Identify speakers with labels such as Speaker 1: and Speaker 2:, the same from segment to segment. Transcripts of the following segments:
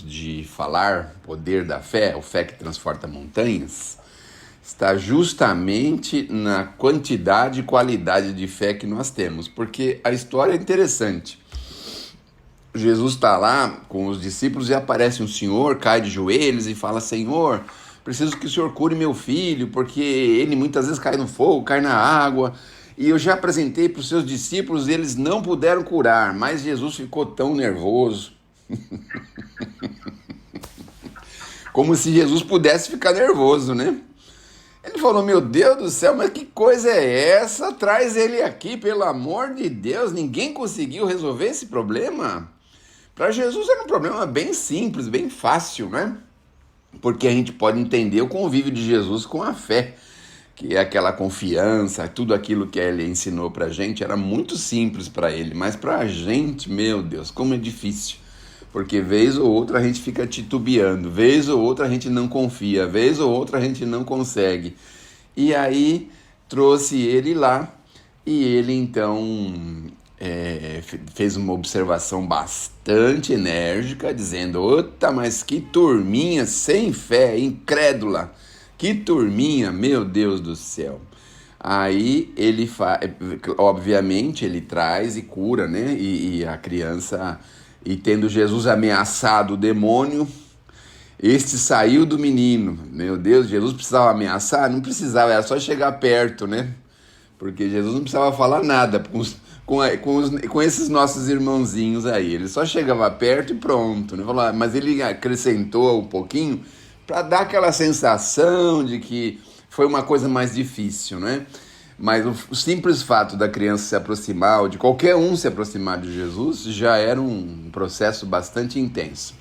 Speaker 1: de falar, poder da fé, o fé que transporta montanhas, está justamente na quantidade e qualidade de fé que nós temos, porque a história é interessante. Jesus está lá com os discípulos e aparece um senhor, cai de joelhos e fala: Senhor, preciso que o senhor cure meu filho, porque ele muitas vezes cai no fogo, cai na água, e eu já apresentei para os seus discípulos e eles não puderam curar, mas Jesus ficou tão nervoso, como se Jesus pudesse ficar nervoso, né? Ele falou: meu Deus do céu, mas que coisa é essa? Traz ele aqui, pelo amor de Deus, ninguém conseguiu resolver esse problema? Para Jesus era um problema bem simples, bem fácil, né? Porque a gente pode entender o convívio de Jesus com a fé, que é aquela confiança, tudo aquilo que ele ensinou pra gente era muito simples para ele, mas pra gente, meu Deus, como é difícil. Porque vez ou outra a gente fica titubeando, vez ou outra a gente não confia, vez ou outra a gente não consegue. E aí trouxe ele lá e ele então fez uma observação bastante enérgica, dizendo: Ota, mas que turminha sem fé, incrédula, que turminha, meu Deus do céu. Aí ele obviamente ele traz e cura, né? E a criança, e tendo Jesus ameaçado o demônio, este saiu do menino. Meu Deus, Jesus precisava ameaçar? Não precisava, era só chegar perto, né? Porque Jesus não precisava falar nada com esses nossos irmãozinhos aí. Ele só chegava perto e pronto, né? Mas ele acrescentou um pouquinho para dar aquela sensação de que foi uma coisa mais difícil, né? Mas o simples fato da criança se aproximar, ou de qualquer um se aproximar de Jesus, já era um processo bastante intenso.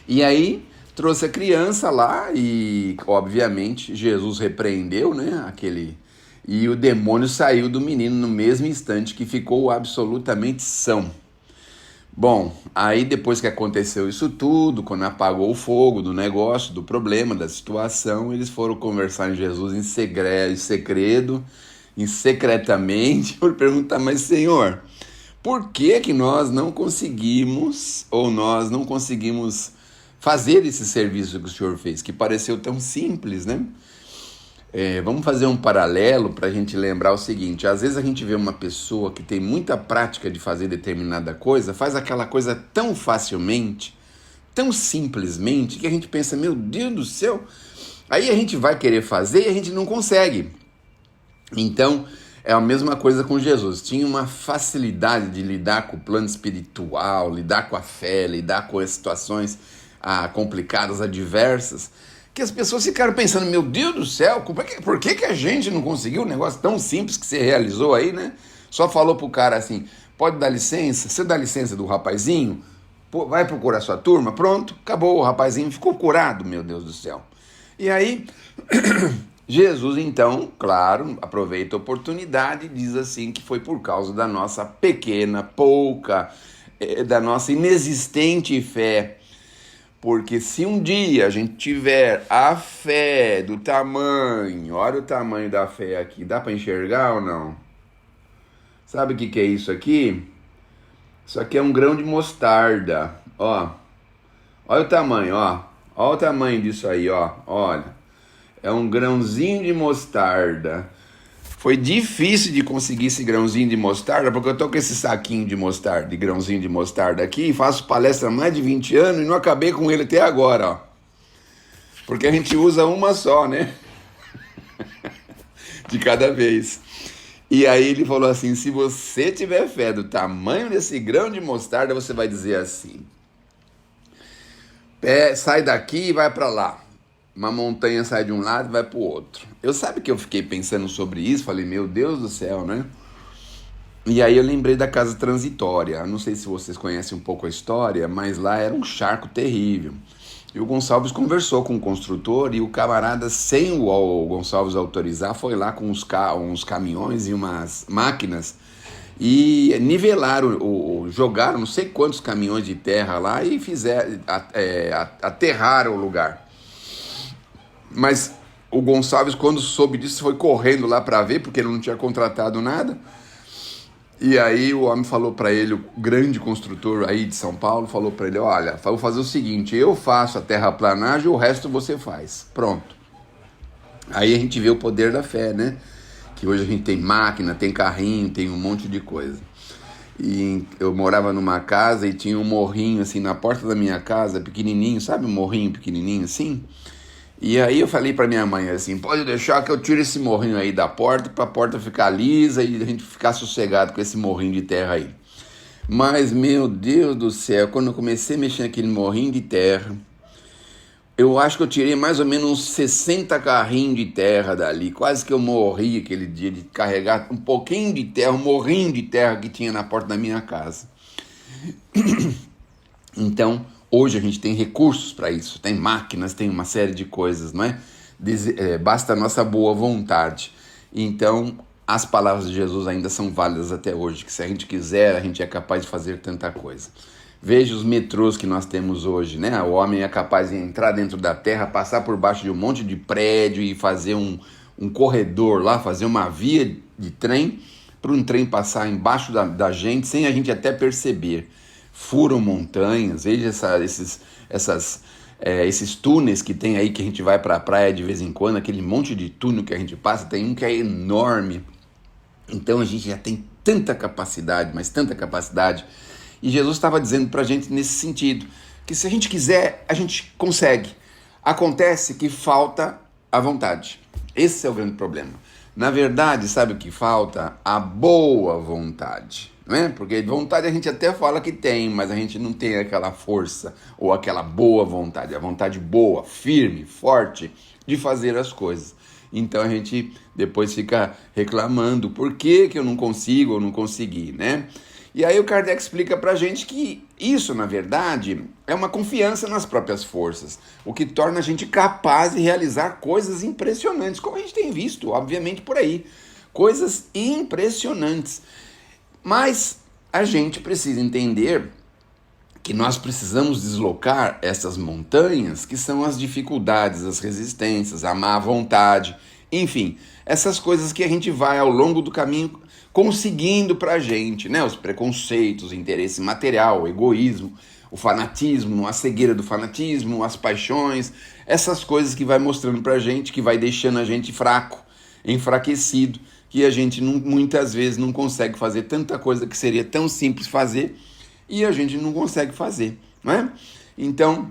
Speaker 1: E aí trouxe a criança lá e, obviamente, Jesus repreendeu, né, e o demônio saiu do menino no mesmo instante, que ficou absolutamente são. Bom, aí depois que aconteceu isso tudo, quando apagou o fogo do negócio, do problema, da situação, eles foram conversar em Jesus em segredo, em secretamente, por perguntar: mas Senhor, por que que nós não conseguimos, ou nós não conseguimos fazer esse serviço que o Senhor fez, que pareceu tão simples, né? Vamos fazer um paralelo para a gente lembrar o seguinte: às vezes a gente vê uma pessoa que tem muita prática de fazer determinada coisa, faz aquela coisa tão facilmente, tão simplesmente, que a gente pensa: meu Deus do céu, aí a gente vai querer fazer e a gente não consegue. Então, é a mesma coisa com Jesus. Tinha uma facilidade de lidar com o plano espiritual, lidar com a fé, lidar com as situações complicadas, adversas, que as pessoas ficaram pensando: meu Deus do céu, por que a gente não conseguiu um negócio tão simples que você realizou aí, né? Só falou pro cara assim: pode dar licença? Você dá licença do rapazinho? Vai procurar sua turma? Pronto, acabou, o rapazinho ficou curado, meu Deus do céu. E aí, Jesus então, claro, aproveita a oportunidade e diz assim que foi por causa da nossa pequena, pouca, da nossa inexistente fé. Porque se um dia a gente tiver a fé do tamanho, olha o tamanho da fé aqui, dá para enxergar ou não? Sabe o que é isso aqui? Isso aqui é um grão de mostarda, ó. Olha o tamanho, ó. Olha o tamanho disso aí, ó. Olha, é um grãozinho de mostarda. Foi difícil de conseguir esse grãozinho de mostarda, porque eu tô com esse saquinho de mostarda, de grãozinho de mostarda aqui, faço palestra há mais de 20 anos e não acabei com ele até agora, ó. Porque a gente usa uma só, né? De cada vez. E aí ele falou assim: se você tiver fé do tamanho desse grão de mostarda, você vai dizer assim: sai daqui e vai para lá. Uma montanha sai de um lado e vai para o outro. Sabe que eu fiquei pensando sobre isso? Falei: meu Deus do céu, né? E aí eu lembrei da casa transitória. Não sei se vocês conhecem um pouco a história, mas lá era um charco terrível. E o Gonçalves conversou com o construtor e o camarada, sem o Gonçalves autorizar, foi lá com uns caminhões e umas máquinas e nivelaram, jogaram não sei quantos caminhões de terra lá e aterraram o lugar. Mas o Gonçalves, quando soube disso, foi correndo lá para ver, porque ele não tinha contratado nada. E aí o homem falou para ele, o grande construtor aí de São Paulo, falou para ele, olha, vou fazer o seguinte, eu faço a terraplanagem, o resto você faz. Pronto. Aí a gente vê o poder da fé, né? Que hoje a gente tem máquina, tem carrinho, tem um monte de coisa. E eu morava numa casa e tinha um morrinho assim na porta da minha casa, pequenininho, sabe um morrinho pequenininho assim? E aí eu falei pra minha mãe assim, pode deixar que eu tire esse morrinho aí da porta, pra porta ficar lisa e a gente ficar sossegado com esse morrinho de terra aí. Mas, meu Deus do céu, quando eu comecei a mexer naquele morrinho de terra, eu acho que eu tirei mais ou menos uns 60 carrinhos de terra dali. Quase que eu morri aquele dia de carregar um pouquinho de terra, um morrinho de terra que tinha na porta da minha casa. Então, hoje a gente tem recursos para isso, tem máquinas, tem uma série de coisas, não é? Basta a nossa boa vontade. Então, as palavras de Jesus ainda são válidas até hoje, que se a gente quiser, a gente é capaz de fazer tanta coisa. Veja os metrôs que nós temos hoje, né? O homem é capaz de entrar dentro da terra, passar por baixo de um monte de prédio e fazer um corredor lá, fazer uma via de trem, para um trem passar embaixo da gente, sem a gente até perceber. Furam montanhas, veja esses túneis que tem aí, que a gente vai para a praia de vez em quando, aquele monte de túnel que a gente passa, tem um que é enorme. Então a gente já tem tanta capacidade, mas tanta capacidade. E Jesus estava dizendo para a gente nesse sentido, que se a gente quiser, a gente consegue. Acontece que falta a vontade. Esse é o grande problema. Na verdade, sabe o que falta? A boa vontade. Não é? Porque vontade a gente até fala que tem, mas a gente não tem aquela força ou aquela boa vontade. A vontade boa, firme, forte de fazer as coisas. Então a gente depois fica reclamando por que eu não consigo ou não consegui, né? E aí o Kardec explica pra gente que isso, na verdade, é uma confiança nas próprias forças, o que torna a gente capaz de realizar coisas impressionantes, como a gente tem visto, obviamente, por aí. Coisas impressionantes. Mas a gente precisa entender que nós precisamos deslocar essas montanhas, que são as dificuldades, as resistências, a má vontade, enfim, essas coisas que a gente vai ao longo do caminho conseguindo pra gente, né? Os preconceitos, o interesse material, o egoísmo, o fanatismo, a cegueira do fanatismo, as paixões, essas coisas que vai mostrando pra gente, que vai deixando a gente fraco, enfraquecido, que a gente muitas vezes não consegue fazer tanta coisa que seria tão simples fazer e a gente não consegue fazer, não é? Então,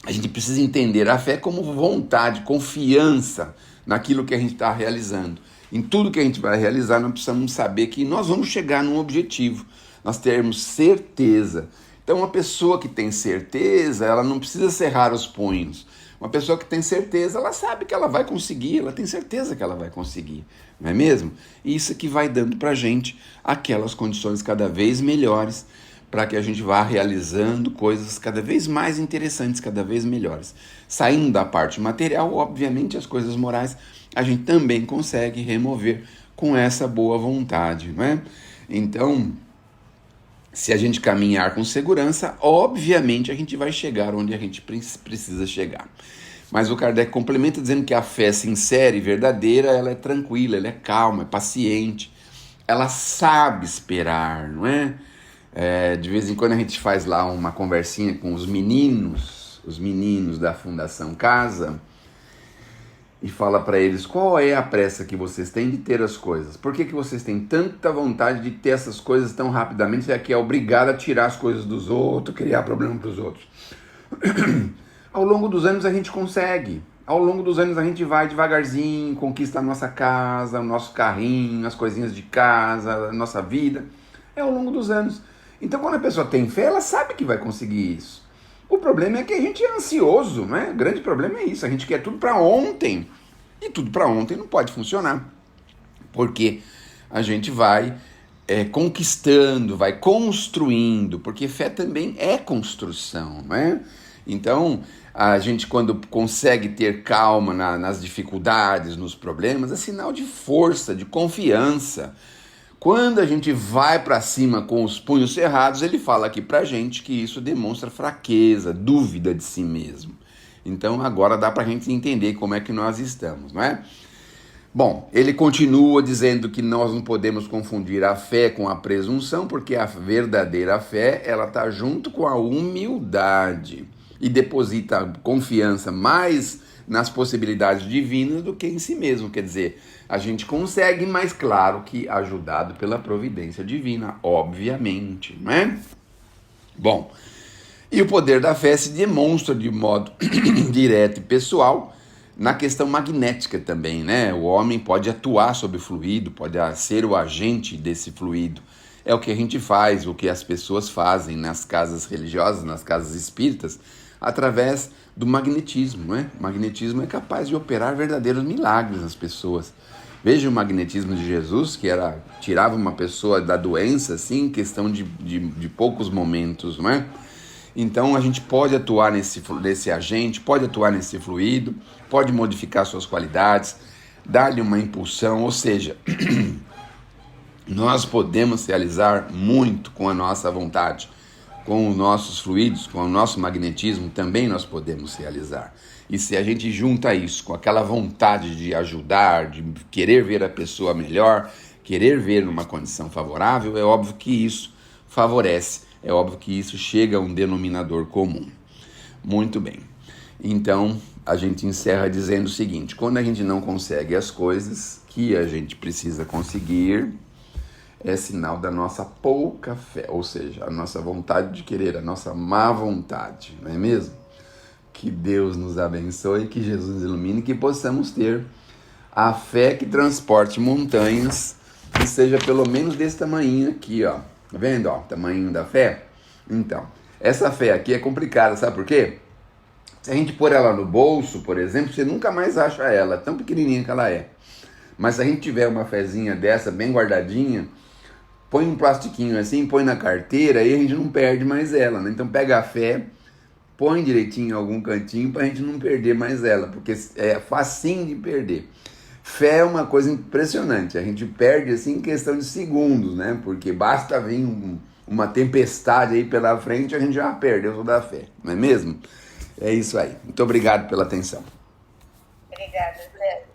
Speaker 1: a gente precisa entender a fé como vontade, confiança naquilo que a gente está realizando. Em tudo que a gente vai realizar, nós precisamos saber que nós vamos chegar num objetivo, nós termos certeza. Então, uma pessoa que tem certeza, ela não precisa cerrar os punhos. Uma pessoa que tem certeza, ela sabe que ela vai conseguir, ela tem certeza que ela vai conseguir, não é mesmo? E isso que vai dando para a gente aquelas condições cada vez melhores, para que a gente vá realizando coisas cada vez mais interessantes, cada vez melhores. Saindo da parte material, obviamente as coisas morais a gente também consegue remover com essa boa vontade, não é? Então, se a gente caminhar com segurança, obviamente a gente vai chegar onde a gente precisa chegar. Mas o Kardec complementa dizendo que a fé sincera e verdadeira, ela é tranquila, ela é calma, é paciente, ela sabe esperar, não é? De vez em quando a gente faz lá uma conversinha com os meninos da Fundação Casa, e fala para eles qual é a pressa que vocês têm de ter as coisas. Por que vocês têm tanta vontade de ter essas coisas tão rapidamente, já que é obrigado a tirar as coisas dos outros, criar problema para os outros? Ao longo dos anos a gente consegue. Ao longo dos anos a gente vai devagarzinho, conquista a nossa casa, o nosso carrinho, as coisinhas de casa, a nossa vida. É ao longo dos anos. Então quando a pessoa tem fé, ela sabe que vai conseguir isso. O problema é que a gente é ansioso, né? O grande problema é isso, a gente quer tudo para ontem. E tudo para ontem não pode funcionar. Porque a gente vai conquistando, vai construindo, porque fé também é construção, né? Então, a gente quando consegue ter calma nas dificuldades, nos problemas, é sinal de força, de confiança. Quando a gente vai para cima com os punhos cerrados, ele fala aqui pra gente que isso demonstra fraqueza, dúvida de si mesmo. Então agora dá pra gente entender como é que nós estamos, não é? Bom, ele continua dizendo que nós não podemos confundir a fé com a presunção, porque a verdadeira fé, ela está junto com a humildade e deposita confiança mais nas possibilidades divinas do que em si mesmo. Quer dizer, a gente consegue, mas claro que ajudado pela providência divina, obviamente, não é? Bom, e o poder da fé se demonstra de modo direto e pessoal na questão magnética também, né? O homem pode atuar sobre o fluido, pode ser o agente desse fluido. É o que a gente faz, o que as pessoas fazem nas casas religiosas, nas casas espíritas, através do magnetismo, né? O magnetismo é capaz de operar verdadeiros milagres nas pessoas. Veja o magnetismo de Jesus, que tirava uma pessoa da doença, assim, em questão de poucos momentos, não é? Então a gente pode atuar nesse agente, pode atuar nesse fluido, pode modificar suas qualidades, dar-lhe uma impulsão, ou seja, nós podemos realizar muito com a nossa vontade, com os nossos fluidos, com o nosso magnetismo, também nós podemos realizar. E se a gente junta isso com aquela vontade de ajudar, de querer ver a pessoa melhor, querer ver numa condição favorável, é óbvio que isso favorece. É óbvio que isso chega a um denominador comum. Muito bem. Então, a gente encerra dizendo o seguinte: quando a gente não consegue as coisas que a gente precisa conseguir, é sinal da nossa pouca fé, ou seja, a nossa vontade de querer, a nossa má vontade, não é mesmo? Que Deus nos abençoe, que Jesus nos ilumine, que possamos ter a fé que transporte montanhas, que seja pelo menos desse tamanho aqui, ó. Tá vendo, ó, o tamanho da fé? Então, essa fé aqui é complicada, sabe por quê? Se a gente pôr ela no bolso, por exemplo, você nunca mais acha ela, tão pequenininha que ela é. Mas se a gente tiver uma fezinha dessa, bem guardadinha, põe um plastiquinho assim, põe na carteira, aí a gente não perde mais ela, né? Então pega a fé, põe direitinho em algum cantinho pra gente não perder mais ela, porque é facinho de perder. Fé é uma coisa impressionante, a gente perde assim em questão de segundos, né? Porque basta vir uma tempestade aí pela frente, a gente já perdeu toda a fé, não é mesmo? É isso aí. Muito obrigado pela atenção.
Speaker 2: Obrigada, Zé.